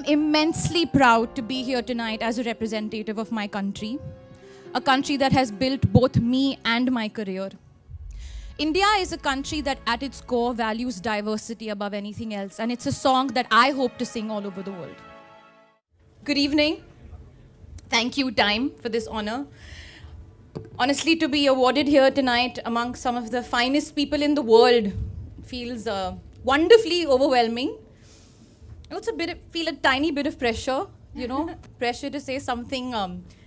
am immensely proud to be here tonight as a representative of my country, a country that has built both me and my career. India is a country that at its core values diversity above anything else, and it's a song that I hope to sing all over the world. Good evening. Thank you, Time, for this honor. Honestly, to be awarded here tonight among some of the finest people in the world feels wonderfully overwhelming. I also feel a tiny bit of pressure, pressure to say something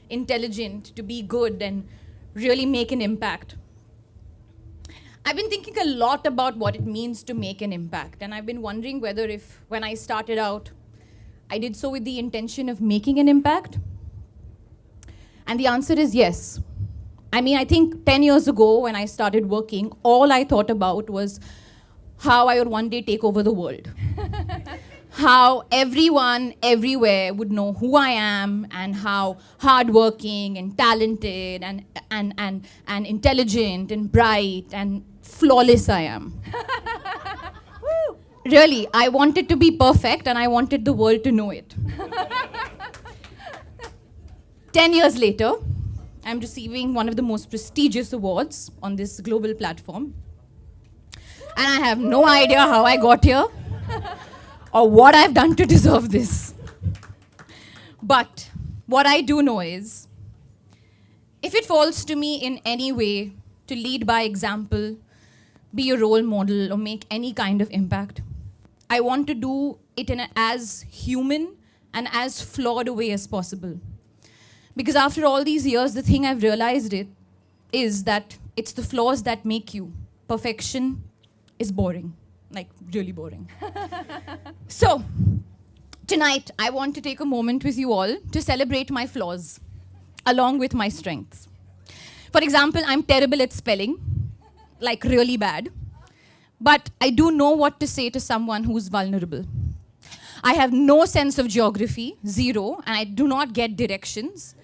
intelligent, to be good and really make an impact. I've been thinking a lot about what it means to make an impact, and I've been wondering whether when I started out, I did so with the intention of making an impact. And the answer is yes. I think 10 years ago when I started working, all I thought about was how I would one day take over the world. How everyone, everywhere would know who I am and how hardworking and talented and intelligent and bright and flawless I am. Really, I wanted to be perfect and I wanted the world to know it. 10 years later, I'm receiving one of the most prestigious awards on this global platform. And I have no idea how I got here or what I've done to deserve this. But what I do know is, if it falls to me in any way to lead by example, be a role model, or make any kind of impact, I want to do it in as human and as flawed a way as possible. Because after all these years, the thing I've realized is that it's the flaws that make you. Perfection is boring, like really boring. So, tonight, I want to take a moment with you all to celebrate my flaws, along with my strengths. For example, I'm terrible at spelling, like really bad. But I do know what to say to someone who's vulnerable. I have no sense of geography, zero, and I do not get directions.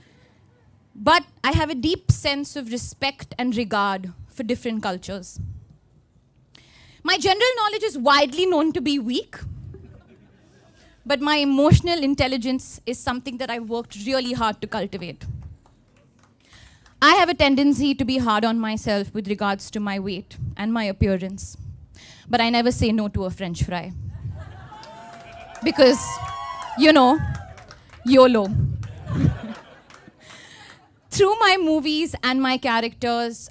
But I have a deep sense of respect and regard for different cultures. My general knowledge is widely known to be weak, but my emotional intelligence is something that I've worked really hard to cultivate. I have a tendency to be hard on myself with regards to my weight and my appearance, but I never say no to a French fry. Because, YOLO. Through my movies and my characters,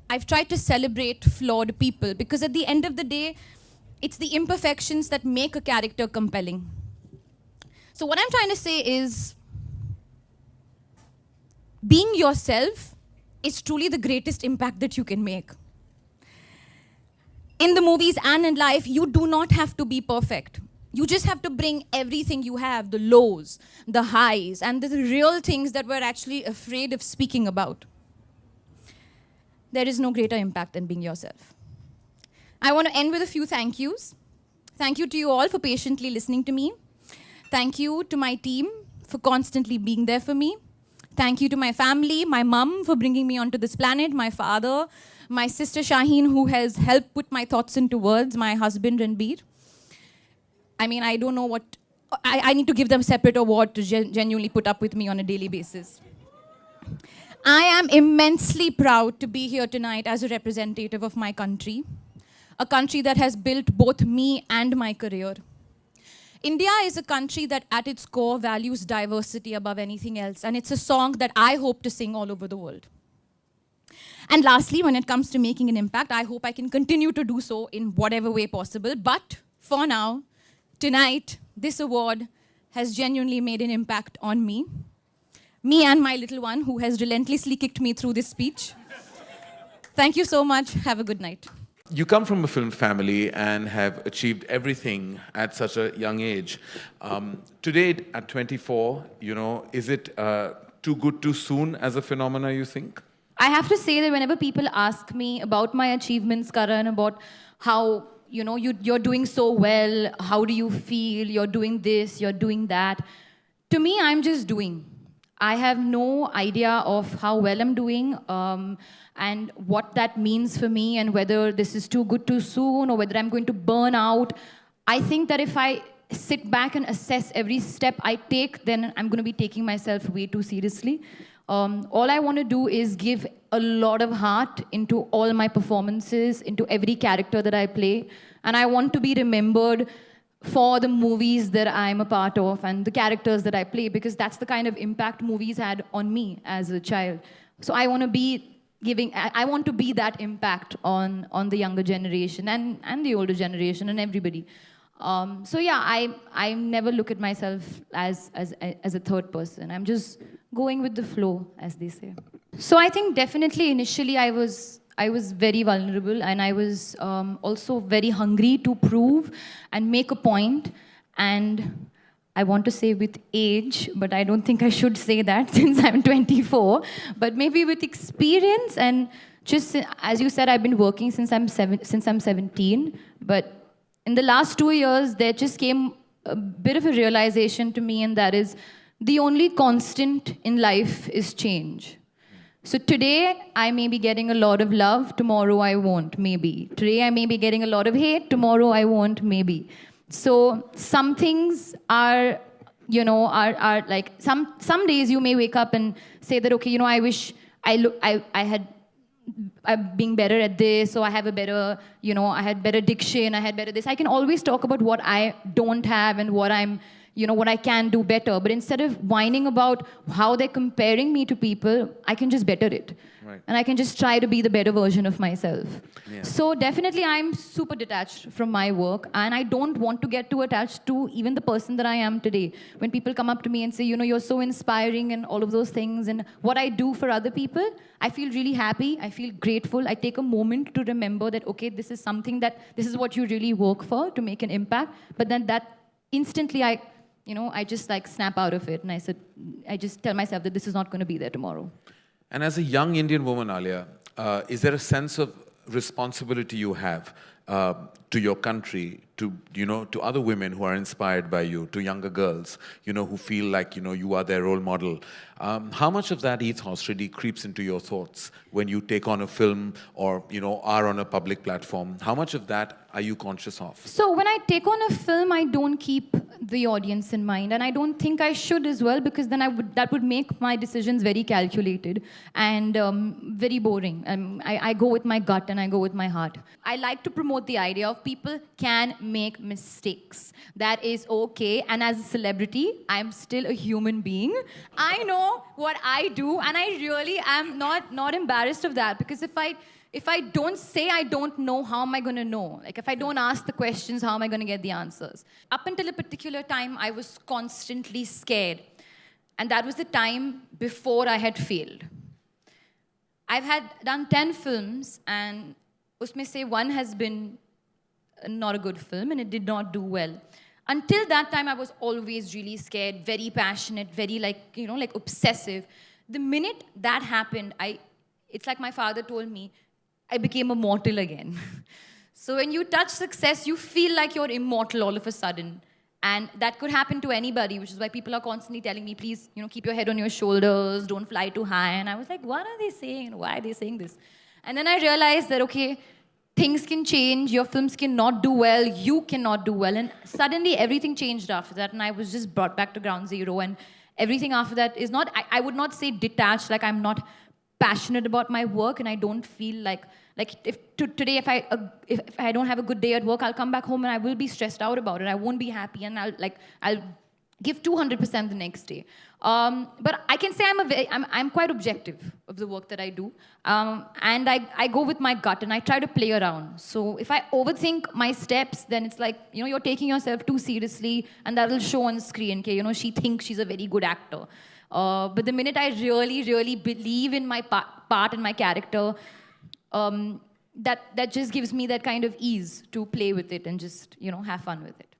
I've tried to celebrate flawed people because at the end of the day, it's the imperfections that make a character compelling. So what I'm trying to say is, being yourself is truly the greatest impact that you can make. In the movies and in life, you do not have to be perfect. You just have to bring everything you have, the lows, the highs, and the real things that we're actually afraid of speaking about. There is no greater impact than being yourself. I want to end with a few thank yous. Thank you to you all for patiently listening to me. Thank you to my team for constantly being there for me. Thank you to my family, my mum for bringing me onto this planet, my father, my sister Shaheen who has helped put my thoughts into words, my husband Ranbir. I don't know what, I need to give them a separate award to genuinely put up with me on a daily basis. I am immensely proud to be here tonight as a representative of my country, a country that has built both me and my career. India is a country that at its core values diversity above anything else, and it's a song that I hope to sing all over the world. And lastly, when it comes to making an impact, I hope I can continue to do so in whatever way possible. But for now, tonight, this award has genuinely made an impact on me. Me and my little one who has relentlessly kicked me through this speech. Thank you so much. Have a good night. You come from a film family and have achieved everything at such a young age. Today, at 24, is it too good too soon as a phenomena, you think? I have to say that whenever people ask me about my achievements, Karan, about how you're doing so well, how do you feel, you're doing this, you're doing that, to me, I'm just doing. I have no idea of how well I'm doing and what that means for me and whether this is too good too soon or whether I'm going to burn out. I think that if I sit back and assess every step I take, then I'm going to be taking myself way too seriously. All I want to do is give a lot of heart into all my performances, into every character that I play. And I want to be remembered for the movies that I'm a part of and the characters that I play, because that's the kind of impact movies had on me as a child. So I want to be I want to be that impact on the younger generation and the older generation and everybody. So yeah, I never look at myself as a third person. I'm just going with the flow, as they say. So I think definitely initially I was very vulnerable, and I was also very hungry to prove and make a point. And I want to say with age, but I don't think I should say that since I'm 24. But maybe with experience and just, as you said, I've been working since I'm 17. But in the last 2 years, there just came a bit of a realization to me, and that is the only constant in life is change. So today, I may be getting a lot of love, tomorrow I won't, maybe. Today, I may be getting a lot of hate, tomorrow I won't, maybe. So some things are, are like, some days you may wake up and say that, okay, I wish I'm being better at this, or I have a better, I had better diction, I had better this. I can always talk about what I don't have and what what I can do better. But instead of whining about how they're comparing me to people, I can just better it. Right. And I can just try to be the better version of myself. Yeah. So definitely I'm super detached from my work, and I don't want to get too attached to even the person that I am today. When people come up to me and say, you're so inspiring and all of those things, and what I do for other people, I feel really happy, I feel grateful. I take a moment to remember that, okay, this is something this is what you really work for, to make an impact. But then that instantly I just like snap out of it, and I just tell myself that this is not going to be there tomorrow. And as a young Indian woman, ALIA, is there a sense of responsibility you have to your country, to other women who are inspired by you, to younger girls, who feel like you are their role model? How much of that ethos really creeps into your thoughts when you take on a film or are on a public platform? How much of that are you conscious of? So when I take on a film, I don't keep the audience in mind, and I don't think I should as well, because then that would make my decisions very calculated and very boring. I go with my gut and I go with my heart. I like to promote the idea of people can make mistakes. That is okay. And as a celebrity, I'm still a human being. I know what I do, and I really am not embarrassed of that, because if I don't say, I don't know, how am I going to know? Like, if I don't ask the questions, how am I going to get the answers? Up until a particular time, I was constantly scared. And that was the time before I had failed. I've done 10 films, and usme se one has been not a good film, and it did not do well. Until that time, I was always really scared, very passionate, very like obsessive. The minute that happened, it's like my father told me, I became a mortal again. So when you touch success, you feel like you're immortal all of a sudden. And that could happen to anybody, which is why people are constantly telling me, please, keep your head on your shoulders, don't fly too high. And I was like, what are they saying? Why are they saying this? And then I realized that, okay, things can change, your films cannot do well, you cannot do well. And suddenly everything changed after that, and I was just brought back to ground zero. And everything after that is not, I would not say detached, like I'm not passionate about my work, and I don't feel like today if I don't have a good day at work, I'll come back home and I will be stressed out about it. I won't be happy, and I'll give 200% the next day. But I can say I'm quite objective of the work that I do, and I go with my gut and I try to play around. So if I overthink my steps, then it's like you're taking yourself too seriously, and that will show on screen. Okay, she thinks she's a very good actor. But the minute I really believe in my part and my character, that just gives me that kind of ease to play with it and just have fun with it.